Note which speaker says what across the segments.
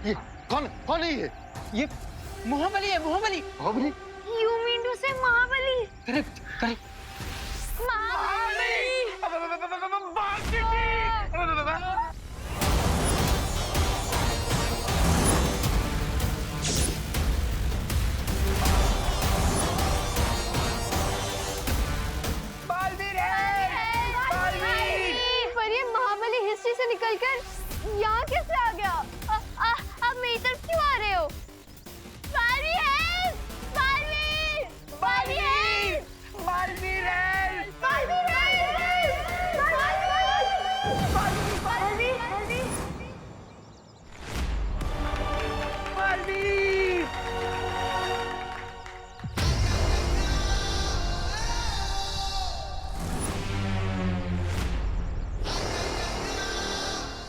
Speaker 1: ये कौन कौन है ये
Speaker 2: मोहबली है, Mohbali.
Speaker 1: Baahubali?
Speaker 3: You mean to say Mahabali?
Speaker 2: Correct correct.
Speaker 3: पर ये महाबली हिस्ट्री से निकलकर यहाँ कैसे आ गया? आप मेरी तरफ क्यों आ रहे हो? बारबी है! बारबी! बारबी है!
Speaker 2: बारबी है!
Speaker 3: बारबी है! बारबी!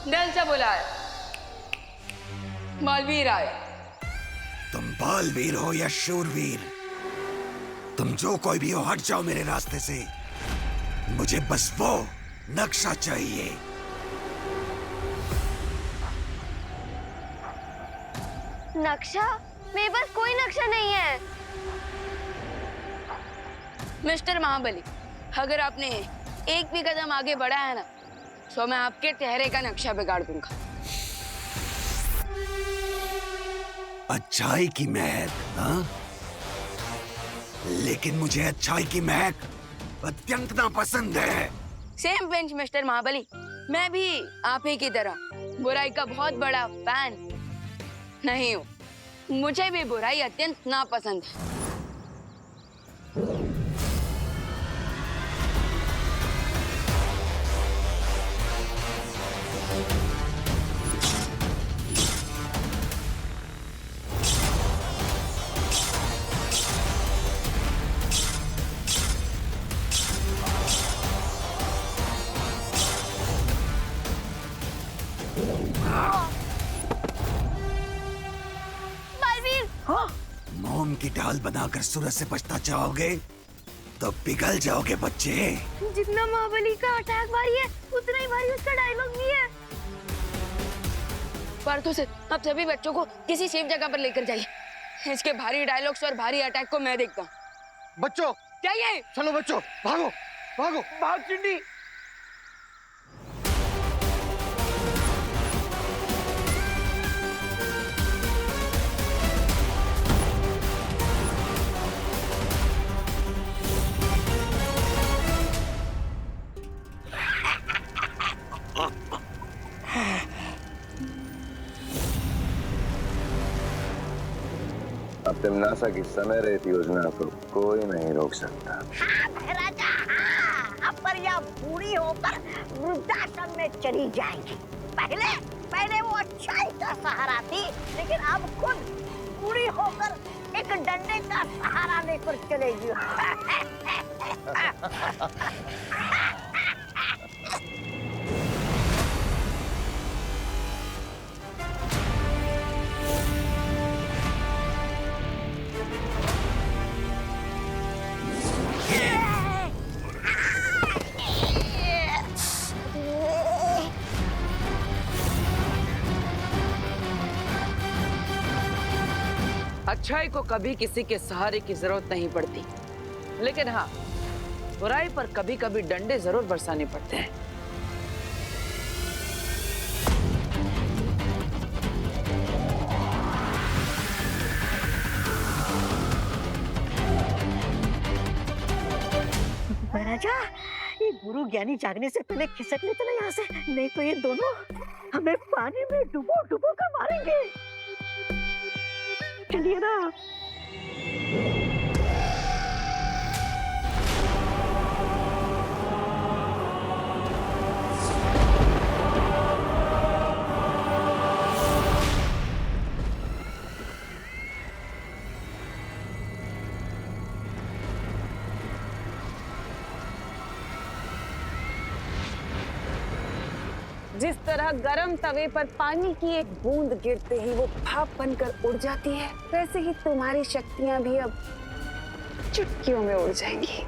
Speaker 4: दिल से बोला है मालवीर आए।
Speaker 5: तुम बालवीर हो या शूरवीर, तुम जो कोई भी हो, हट जाओ मेरे रास्ते से। मुझे बस वो नक्शा चाहिए।
Speaker 3: नक्शा? मेरे पास कोई नक्शा नहीं है।
Speaker 4: मिस्टर महाबली, अगर आपने एक भी कदम आगे बढ़ा है ना, तो मैं आपके चेहरे का नक्शा बिगाड़ दूंगा।
Speaker 5: अच्छाई की महक, हाँ? लेकिन मुझे अच्छाई की महक अत्यंत नापसंद है।
Speaker 4: सेम बेंच मिस्टर महाबली, मैं भी आप ही की तरह बुराई का बहुत बड़ा फैन नहीं हूँ। मुझे भी बुराई अत्यंत नापसंद है।
Speaker 5: मोम की ढाल बनाकर सूरज से बचना चाहोगे तो पिघल जाओगे बच्चे।
Speaker 3: जितना महाबली का अटैक भारी है, उतना ही भारी उसका डायलॉग भी है।
Speaker 4: परसों से आप सभी बच्चों को किसी सेफ जगह पर लेकर जाइए। इसके भारी डायलॉग्स और भारी अटैक को मैं देखता हूँ।
Speaker 1: बच्चों
Speaker 4: जाइए।
Speaker 1: चलो बच्चों, भागो भागो
Speaker 2: भाग चिंडी।
Speaker 6: अब तिमनासा की समय रेत योजना को कोई नहीं रोक सकता।
Speaker 7: हाँ राजा, हाँ। अब पर यह बूढ़ी होकर वृद्धाश्रम में चली जाएगी। पहले वो अच्छाई का सहारा थी, लेकिन अब खुद बूढ़ी होकर एक डंडे का सहारा लेकर चलेगी।
Speaker 4: अच्छाई को कभी किसी के सहारे की जरूरत नहीं पड़ती, लेकिन हाँ, बुराई पर कभी कभी डंडे जरूर बरसाने पड़ते हैं।
Speaker 7: राजा, ये गुरु ज्ञानी जागने से पहले खिसक लेते ना यहाँ से, नहीं तो ये दोनों हमें पानी में डुबो डुबो कर मारेंगे। चलिए ना।
Speaker 4: जिस तरह गरम तवे पर पानी की एक बूंद गिरते ही वो भाप बनकर उड़ जाती है, वैसे ही तुम्हारी शक्तियां भी अब चुटकियों में उड़ जाएंगी।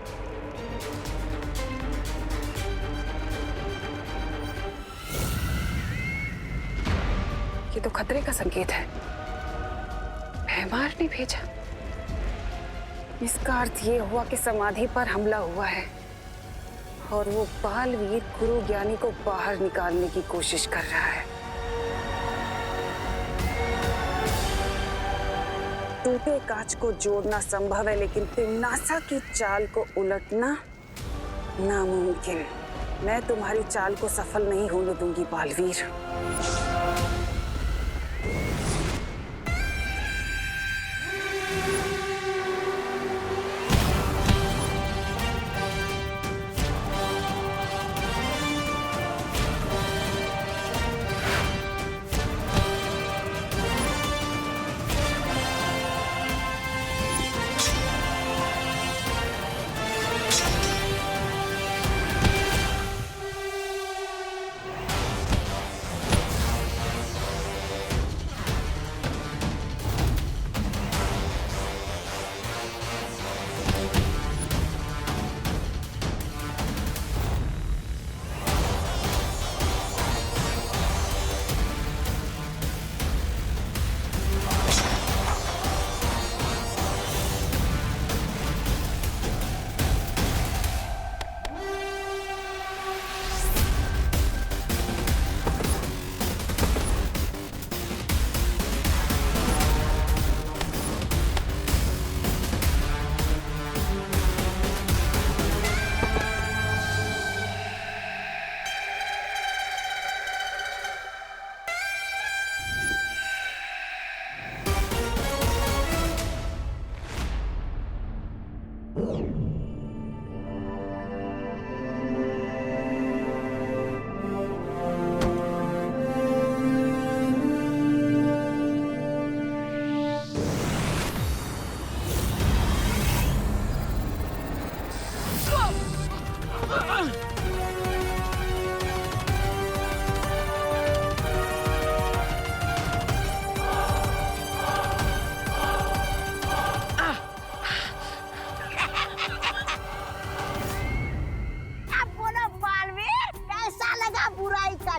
Speaker 8: ये तो खतरे का संकेत है। भैमार ने भेजा। इसका अर्थ ये हुआ कि समाधि पर हमला हुआ है और वो बालवीर गुरु ज्ञानी को बाहर निकालने की कोशिश कर रहा है। टूटे कांच को जोड़ना संभव है, लेकिन तिम्नासा की चाल को उलटना नामुमकिन। मैं तुम्हारी चाल को सफल नहीं होने दूंगी बालवीर।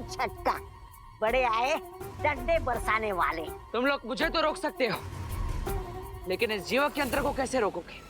Speaker 7: झटका। बड़े आए डंडे बरसाने वाले।
Speaker 2: तुम लोग मुझे तो रोक सकते हो, लेकिन इस जीवक यंत्र को कैसे रोकोगे?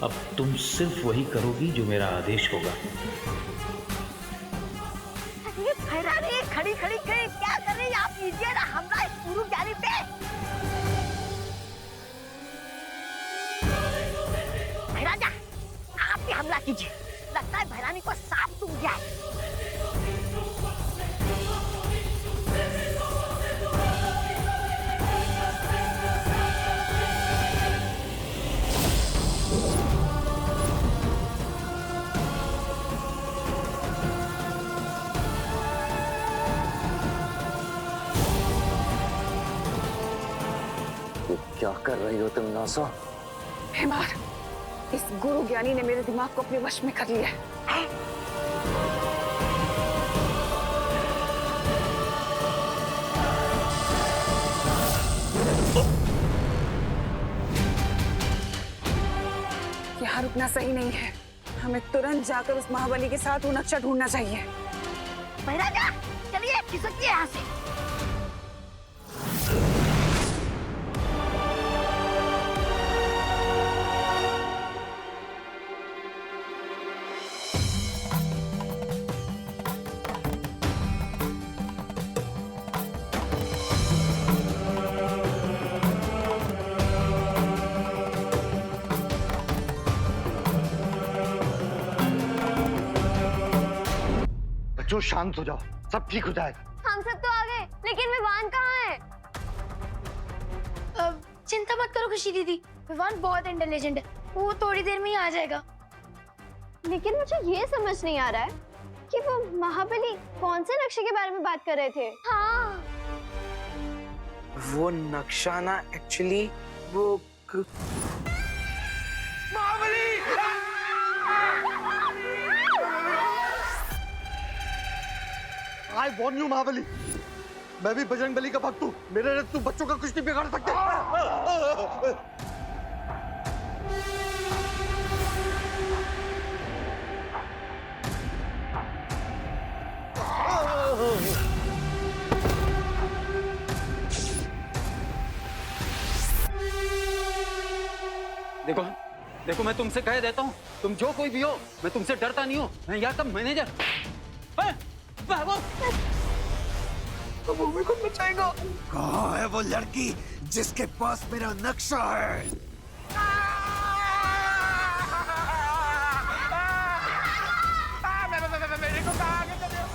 Speaker 9: अब तुम सिर्फ वही करोगी जो मेरा आदेश होगा।
Speaker 7: ये फहराने खड़ी खड़ी क्या कर रही है आप? कीजिए ना हमला इस गुरु ज्ञानी पे। भैराजा आप भी हमला कीजिए, लगता है भैरानी को सांप सूंघ गया है।
Speaker 6: क्या कर रही हो तुम नासा?
Speaker 8: हेमार, इस गुरु ज्ञानी ने मेरे दिमाग को अपने वश में कर लिया है। यहाँ रुकना सही नहीं है। हमें तुरंत जाकर उस महाबली के साथ वो नक्शा ढूंढना चाहिए।
Speaker 7: महाराजा चलिए खिसकिए यहाँ से।
Speaker 1: बच्चों शांत हो जाओ, सब ठीक हो जाएगा।
Speaker 3: हम सब तो आ गए, लेकिन विवान कहाँ है?
Speaker 10: चिंता मत करो खुशी दीदी, विवान बहुत इंटेलिजेंट है, वो थोड़ी देर में ही आ जाएगा।
Speaker 3: लेकिन मुझे ये समझ नहीं आ रहा है कि वो महाबली कौन से नक्शे के बारे में बात कर रहे थे। हाँ,
Speaker 11: वो नक्शा ना एक्चुअली वो
Speaker 1: I warn you, महाबली। मैं भी बजरंग बली का भक्त हूँ। मेरे रथ तू बच्चों का कुछ नहीं बिगाड़ सकते।
Speaker 12: देखो देखो, मैं तुमसे कह देता हूँ, तुम जो कोई भी हो, मैं तुमसे डरता नहीं हूँ। मैं यहाँ का मैनेजर।
Speaker 11: तो भूमि को बचाएगा।
Speaker 5: कहाँ है वो लड़की जिसके पास मेरा नक्शा है?
Speaker 11: मेरे को कहाँ आगे कर रहे हो?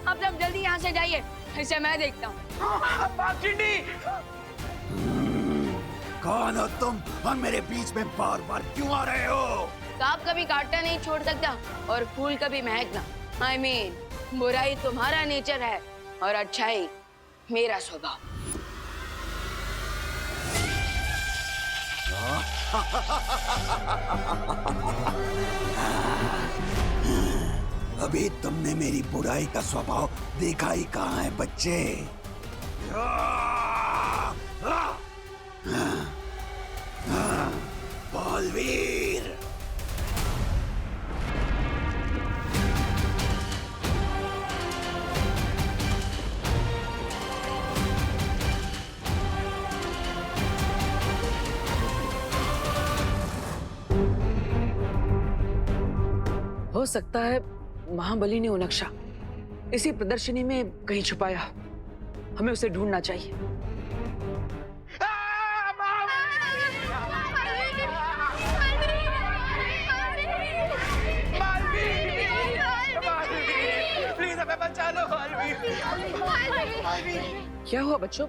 Speaker 4: आप सब जल्दी यहाँ से जाइए, इसे मैं देखता हूँ।
Speaker 5: कौन हो तुम और मेरे बीच में बार बार क्यों आ रहे हो?
Speaker 4: सांप कभी काटना नहीं छोड़ सकता और फूल कभी महकना। I mean, बुराई तुम्हारा नेचर है और अच्छाई मेरा स्वभाव।
Speaker 5: अभी तुमने मेरी बुराई का स्वभाव देखा ही कहाँ है बच्चे? बालवीर,
Speaker 2: हो सकता है महाबली ने वो नक्शा इसी प्रदर्शनी में कहीं छुपाया। हमें उसे ढूंढना चाहिए।
Speaker 11: प्लीज हमें बचा लो।
Speaker 2: क्या हुआ बच्चों,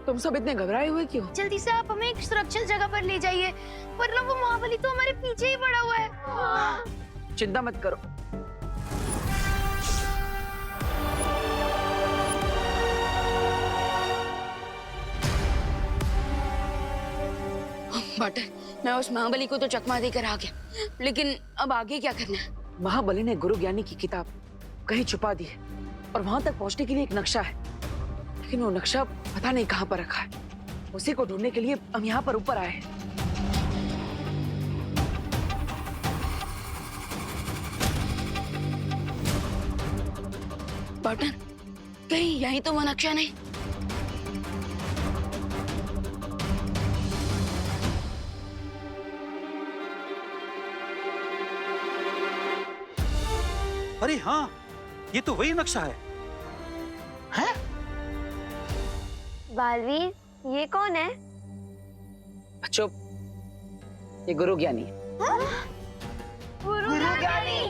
Speaker 2: तुम सब इतने घबराए हुए क्यों?
Speaker 10: जल्दी से आप हमें एक सुरक्षित जगह पर ले जाइए, वरना वो महाबली तो हमारे पीछे ही पड़ा हुआ है।
Speaker 2: चिंता मत करो।
Speaker 4: बटर, मैं उस महाबली को तो चकमा देकर आ गया, लेकिन अब आगे क्या करना है?
Speaker 2: महाबली ने गुरु ज्ञानी की किताब कहीं छुपा दी है और वहां तक पहुंचने के लिए एक नक्शा है, लेकिन वो नक्शा पता नहीं कहां पर रखा है। उसी को ढूंढने के लिए हम यहाँ पर ऊपर आए हैं।
Speaker 4: पाटन, कहीं यही तो वो नक्शा नहीं?
Speaker 12: अरे हाँ, ये तो वही नक्शा है। हैं?
Speaker 3: बालवीर, ये कौन है?
Speaker 2: बच्चों, ये गुरु ज्ञानी है।
Speaker 3: गुरु ज्ञानी।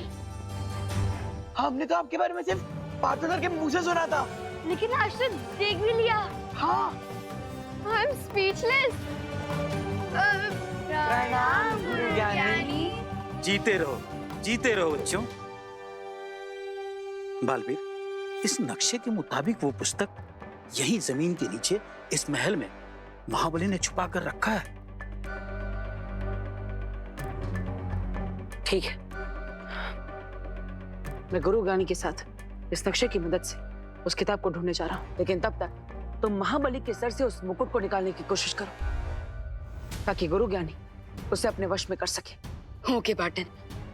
Speaker 11: हमने तो आपके बारे में सिर्फ पार्टनर के मुंह से सुना था।
Speaker 3: लेकिन आज तो देख भी लिया।
Speaker 11: हाँ।
Speaker 3: I am speechless. प्रणाम गुरु ज्ञानी।
Speaker 12: जीते रहो बच्चों। बालवीर, इस नक्शे के मुताबिक वो पुस्तक यही जमीन के नीचे इस महल में महाबली ने छुपा कर रखा है।
Speaker 2: ठीक है, मैं गुरु ज्ञानी के साथ इस नक्शे की मदद से उस किताब को ढूंढने जा रहा हूं, लेकिन तब तक तुम महाबली के सर से उस मुकुट को निकालने की कोशिश करो ताकि गुरु ज्ञानी उसे अपने वश में कर सके।
Speaker 4: ओके पाटन,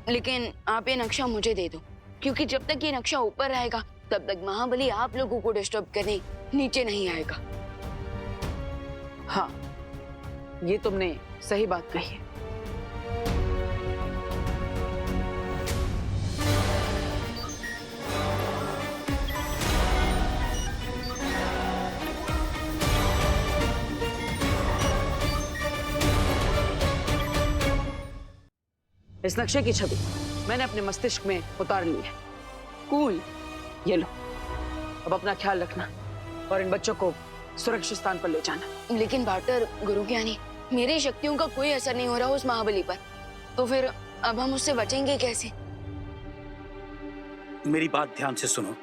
Speaker 4: लेकिन आप ये नक्शा मुझे दे दो, क्योंकि जब तक ये नक्शा ऊपर रहेगा तब तक महाबली आप लोगों को डिस्टर्ब करने नीचे नहीं आएगा।
Speaker 2: हाँ, ये तुमने सही बात कही है। इस नक्शे की छवि मैंने अपने मस्तिष्क में उतार ली है।
Speaker 4: कूल।
Speaker 2: ये लो, अब अपना ख्याल रखना और इन बच्चों को सुरक्षित स्थान पर ले जाना।
Speaker 4: लेकिन बाटर गुरु ज्ञानी, मेरी शक्तियों का कोई असर नहीं हो रहा उस महाबली पर, तो फिर अब हम उससे बचेंगे कैसे?
Speaker 12: मेरी बात ध्यान से सुनो,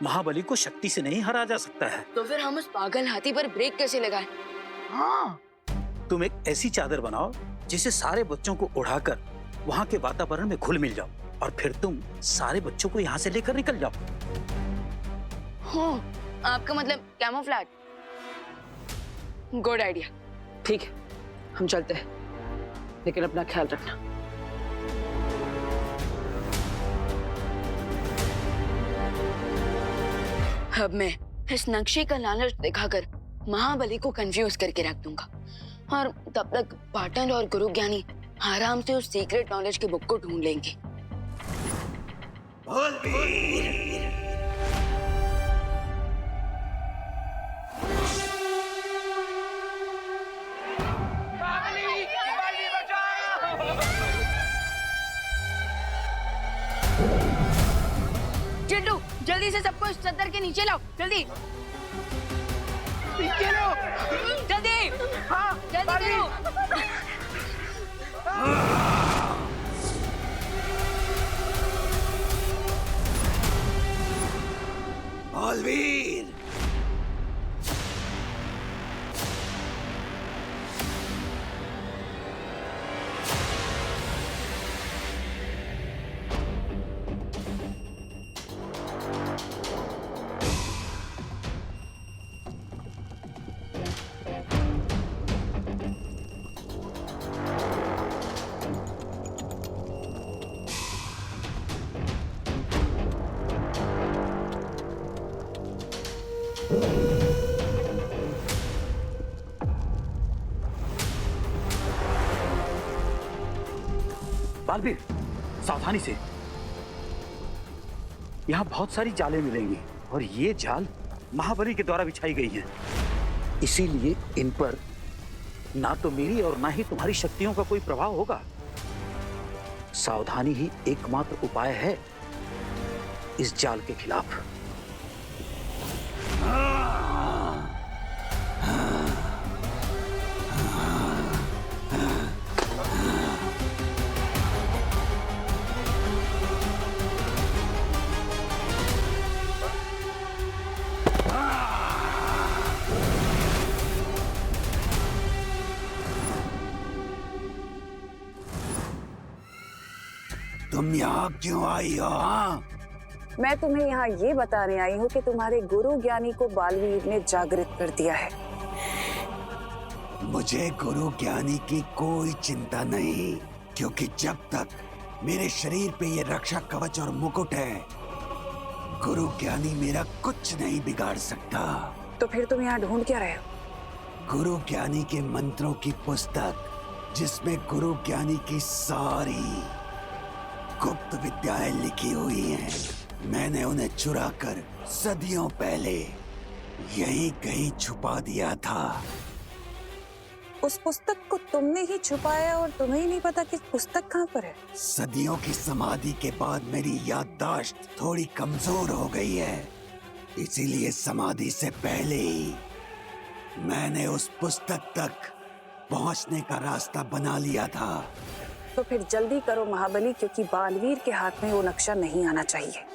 Speaker 12: महाबली को शक्ति से नहीं हरा जा सकता है।
Speaker 4: तो फिर हम उस पागल हाथी पर ब्रेक कैसे लगाएं?
Speaker 11: हाँ।
Speaker 12: तुम एक ऐसी चादर बनाओ जिसे सारे बच्चों को उड़ाकर वहां के वातावरण में घुल मिल जाओ और फिर तुम सारे बच्चों को यहाँ से लेकर निकल जाओ।
Speaker 4: हो, आपका मतलब कैमोफ्लेज? Good idea.
Speaker 2: ठीक है, हम चलते हैं, लेकिन अपना ख्याल रखना।
Speaker 4: अब मैं इस नक्शे का लालच दिखाकर महाबली को कंफ्यूज करके रख दूंगा और तब तक पाटन और गुरु ज्ञानी आराम से उस सीक्रेट नॉलेज की बुक को ढूंढ लेंगे। चिंटू, जल्दी से सबको इस चद्दर के नीचे लाओ, जल्दी जल्दी।
Speaker 11: हाँ,
Speaker 4: जल्दी करो।
Speaker 5: बालवीर,
Speaker 12: बालवीर, सावधानी से। यहाँ बहुत सारी जालें मिलेंगी और ये जाल महाबली के द्वारा बिछाई गई हैं। इसीलिए इन पर ना तो मेरी और ना ही तुम्हारी शक्तियों का कोई प्रभाव होगा। सावधानी ही एकमात्र उपाय है इस जाल के खिलाफ।
Speaker 5: तुम यहाँ क्यों आई हो? हाँ?
Speaker 8: मैं तुम्हें यहाँ ये बताने आई हूँ कि तुम्हारे गुरु ज्ञानी को बालवीर ने जागृत कर दिया है।
Speaker 5: मुझे गुरु ज्ञानी की कोई चिंता नहीं, क्योंकि जब तक मेरे शरीर पे ये रक्षा कवच और मुकुट है, गुरु ज्ञानी मेरा कुछ नहीं बिगाड़ सकता।
Speaker 8: तो फिर तुम यहाँ ढूंढ क्या रहे हो?
Speaker 5: गुरु ज्ञानी के मंत्रों की पुस्तक, जिसमें गुरु ज्ञानी की सारी गुप्त विद्याएं लिखी हुई हैं। मैंने उन्हें चुराकर सदियों पहले यहीं कहीं छुपा दिया था।
Speaker 8: उस पुस्तक को तुमने ही छुपाया और तुम्हें ही नहीं पता कि पुस्तक कहाँ पर है?
Speaker 5: सदियों की समाधि के बाद मेरी याददाश्त थोड़ी कमजोर हो गई है, इसीलिए समाधि से पहले ही मैंने उस पुस्तक तक पहुंचने का रास्ता बना लिया था।
Speaker 8: तो फिर जल्दी करो महाबली, क्योंकि बालवीर के हाथ में वो नक्शा नहीं आना चाहिए।